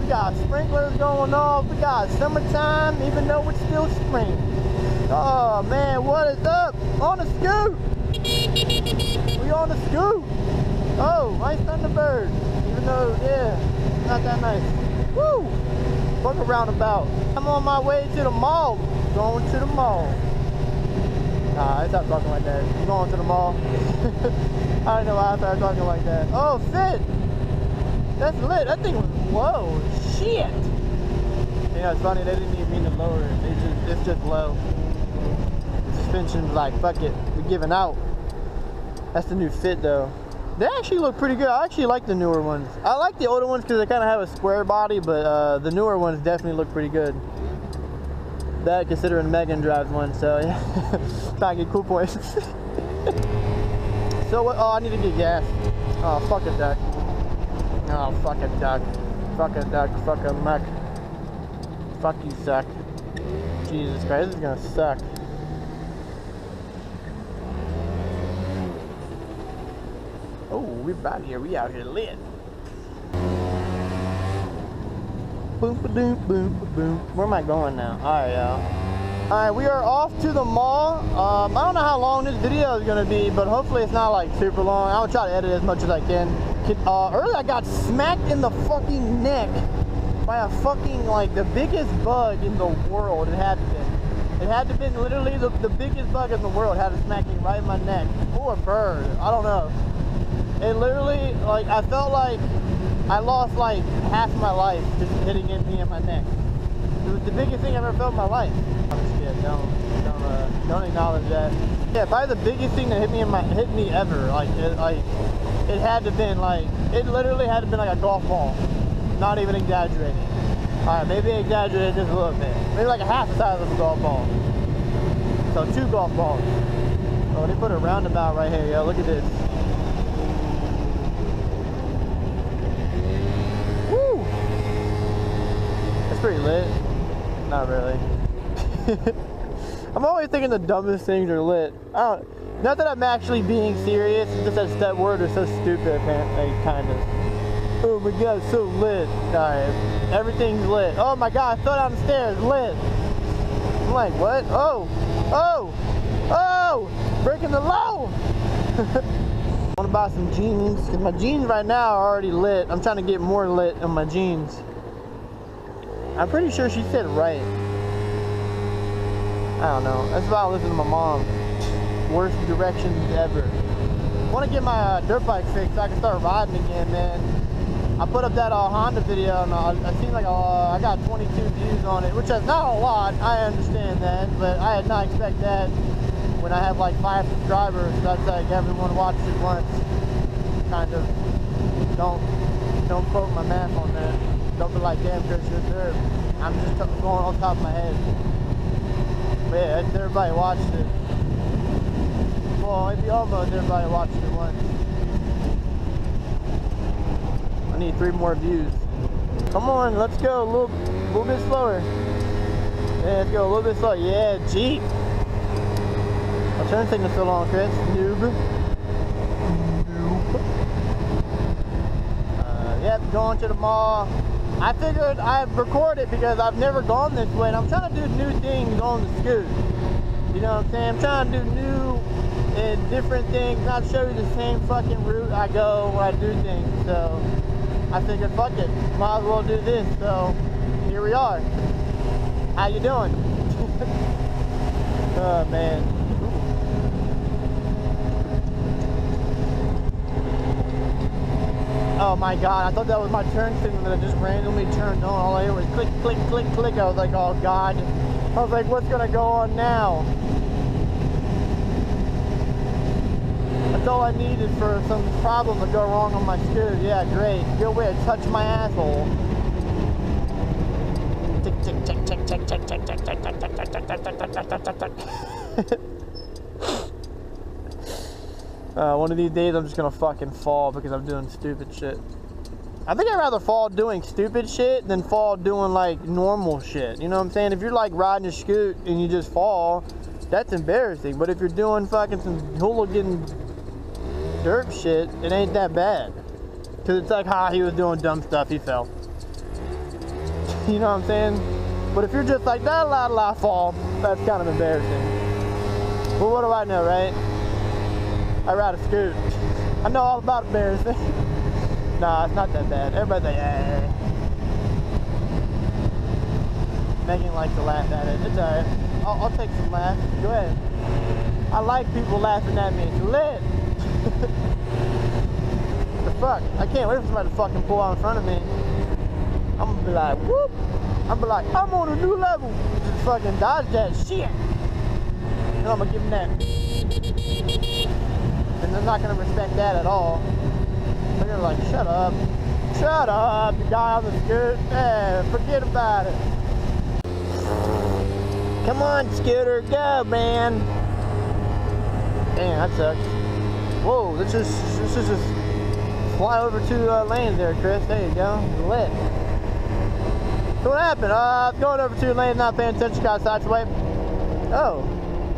We got sprinklers going off. We got summertime, even though it's still spring. Oh man, what is up? On the scoot. We on the scoot. Oh, nice Thunderbird. Even though, yeah, not that nice. Woo! Fuck a roundabout. I'm on my way to the mall. Going to the mall. Nah, I stopped talking like that. I'm going to the mall. I don't know why I started talking like that. Oh, shit! That's lit. That thing was low. Shit! You know, it's funny. They didn't even mean to lower it. It's just low. The suspension's like, fuck it. We're giving out. That's the new Fit, though. They actually look pretty good. I actually like the newer ones. I like the older ones because they kind of have a square body, but the newer ones definitely look pretty good. That considering Megan drives one, so yeah. Trying to get cool points. So what? Oh, I need to get gas. Oh, fuck a duck. Oh, fuck a duck. Fuck a duck. Fuck a muck. Fuck you, suck. Jesus Christ, this is gonna suck. Oh, we're about here. We out here lit. Boom, ba doom, boom, ba boom. Where am I going now? Alright, y'all. Alright, we are off to the mall. I don't know how long this video is going to be, but hopefully it's not like super long. I'll try to edit as much as I can. Earlier I got smacked in the fucking neck by a fucking, like, the biggest bug in the world. It had to be. It had to have been literally the biggest bug in the world had to smack me right in my neck. Or a bird. I don't know. It literally, like, I felt like I lost, like, half of my life just hitting me in my neck. It was the biggest thing I've ever felt in my life. Oh, shit, don't acknowledge that. Yeah, probably the biggest thing that hit me ever. Like, it had to have been, like, it literally had to have been like a golf ball. Not even exaggerating. Alright, maybe exaggerated just a little bit. Maybe like a half the size of a golf ball. So 2 golf balls. Oh, they put a roundabout right here, yo. Look at this. Woo! That's pretty lit. Not really. I'm always thinking the dumbest things are lit. Not that I'm actually being serious, it's just that word is so stupid, apparently, kind of. Oh my god, it's so lit. Alright, everything's lit. Oh my god, I fell down the stairs, lit. I'm like, what? Oh! Oh! Oh! Breaking the law! I want to buy some jeans, because my jeans right now are already lit. I'm trying to get more lit on my jeans. I'm pretty sure she said right. I don't know. That's why I listen to my mom. Worst directions ever. I want to get my dirt bike fixed so I can start riding again, man. I put up that Honda video and it seems like I got 22 views on it, which is not a lot. I understand that, but I had not expected that when I have like 5 subscribers. That's like everyone watches it once. Kind of. Don't quote my math on that. Don't be like, damn, Chris, you're third. I'm just going on top of my head. But yeah, everybody watched it. Well, maybe almost everybody watched it once. I need 3 more views. Come on, let's go a little bit slower. Yeah, let's go a little bit slower. Yeah, Jeep. I'll turn signal so long, Chris. Noob. Yep, going to the mall. I figured I'd record it because I've never gone this way, and I'm trying to do new things on the scoot. You know what I'm saying? I'm trying to do new and different things, not show you the same fucking route I go when I do things. So I figured, fuck it, might as well do this. So here we are. How you doing? Oh man. Oh my god, I thought that was my turn signal that I just randomly turned on. All I heard was click, click, click, click. I was like, oh god. I was like, what's gonna go on now? That's all I needed for some problem to go wrong on my scooter. Yeah, great. Good way to touch my asshole. Tick, tick, tick, tick, tick, tick, tick, tick, tick, tick, tick, tick, tick, tick, tick, tick, tick. One of these days I'm just gonna fucking fall because I'm doing stupid shit. I think I'd rather fall doing stupid shit than fall doing like normal shit. You know what I'm saying? If you're like riding a scoot and you just fall, that's embarrassing. But if you're doing fucking some hooligan dirt shit, it ain't that bad. Cause it's like, he was doing dumb stuff, he fell. You know what I'm saying? But if you're just like, that la fall, that's kind of embarrassing. Well, what do I know, right? I ride a scoot. I know all about embarrassing. Nah, it's not that bad. Everybody's like, yeah. Megan likes to laugh at it. It's alright. I'll take some laughs. Go ahead. I like people laughing at me. It's lit. The fuck? I can't wait for somebody to fucking pull out in front of me. I'm gonna be like, whoop. I'm gonna be like, I'm on a new level. Just fucking dodge that shit. And I'm gonna give them that. And they're not gonna respect that at all. They're gonna be like, shut up. Shut up, you guy on the scoot. Yeah, forget about it. Come on, scooter, go, man. Damn, that sucks. Whoa, let's just fly over 2 lanes there, Chris. There you go. Lit. So what happened? Going over 2 lanes, not paying attention, got sideswipe. Oh.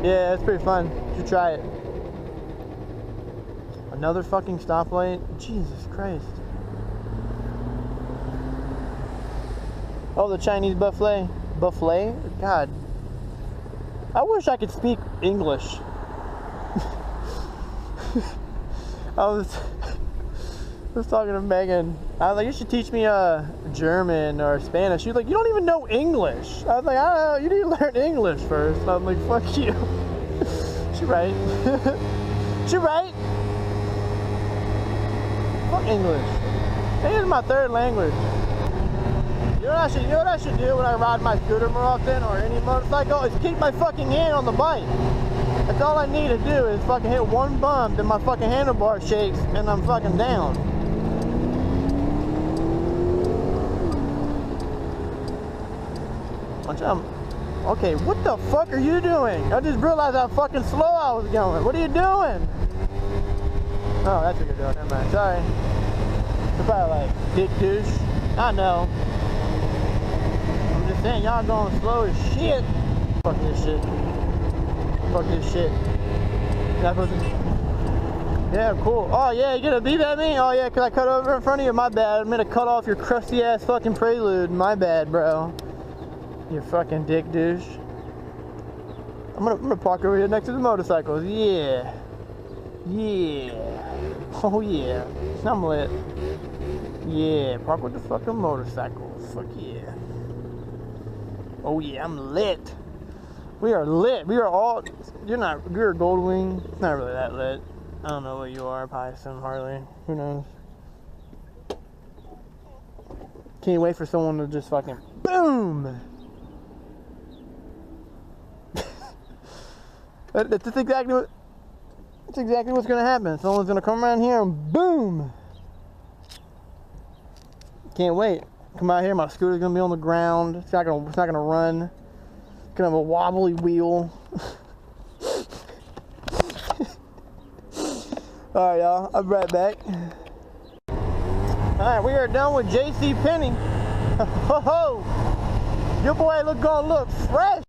Yeah, it's pretty fun. You should try it. Another fucking stoplight? Jesus Christ. Oh, the Chinese buffet. Buffet? God. I wish I could speak English. I was talking to Megan. I was like, you should teach me German or Spanish. She was like, you don't even know English. I was like, I don't know, you need to learn English first. I'm like, fuck you. She right. She right. Fuck English. English is my 3rd language. You know what I should do when I ride my scooter more often, or any motorcycle, is keep my fucking hand on the bike. That's all I need to do is fucking hit one bump and my fucking handlebar shakes and I'm fucking down. Okay, what the fuck are you doing? I just realized how fucking slow I was going. What are you doing? Oh, that's what you're doing. Never mind. Sorry. You're probably like, dick douche. I know. I'm just saying, y'all going slow as shit. Fuck this shit. Fuck this shit. Yeah, cool. Oh yeah, you gonna beep at me? Oh yeah, cause I cut over in front of you? My bad. I'm gonna cut off your crusty ass fucking prelude. My bad, bro. You fucking dick douche. I'm gonna park over here next to the motorcycles. Yeah. Yeah. Oh yeah. I'm lit. Yeah, park with the fucking motorcycles. Fuck yeah. Oh yeah, I'm lit. We are lit. We are all. You're a Goldwing. It's not really that lit. I don't know what you are. Probably some Harley. Who knows? Can't wait for someone to just fucking boom. That's exactly what's gonna happen. Someone's gonna come around here and boom. Can't wait. Come out here. My scooter's gonna be on the ground. It's not gonna run. It's gonna have a wobbly wheel. Alright, y'all. I'll be right back. Alright, we are done with JC Penney. Ho ho! Your boy gonna look fresh.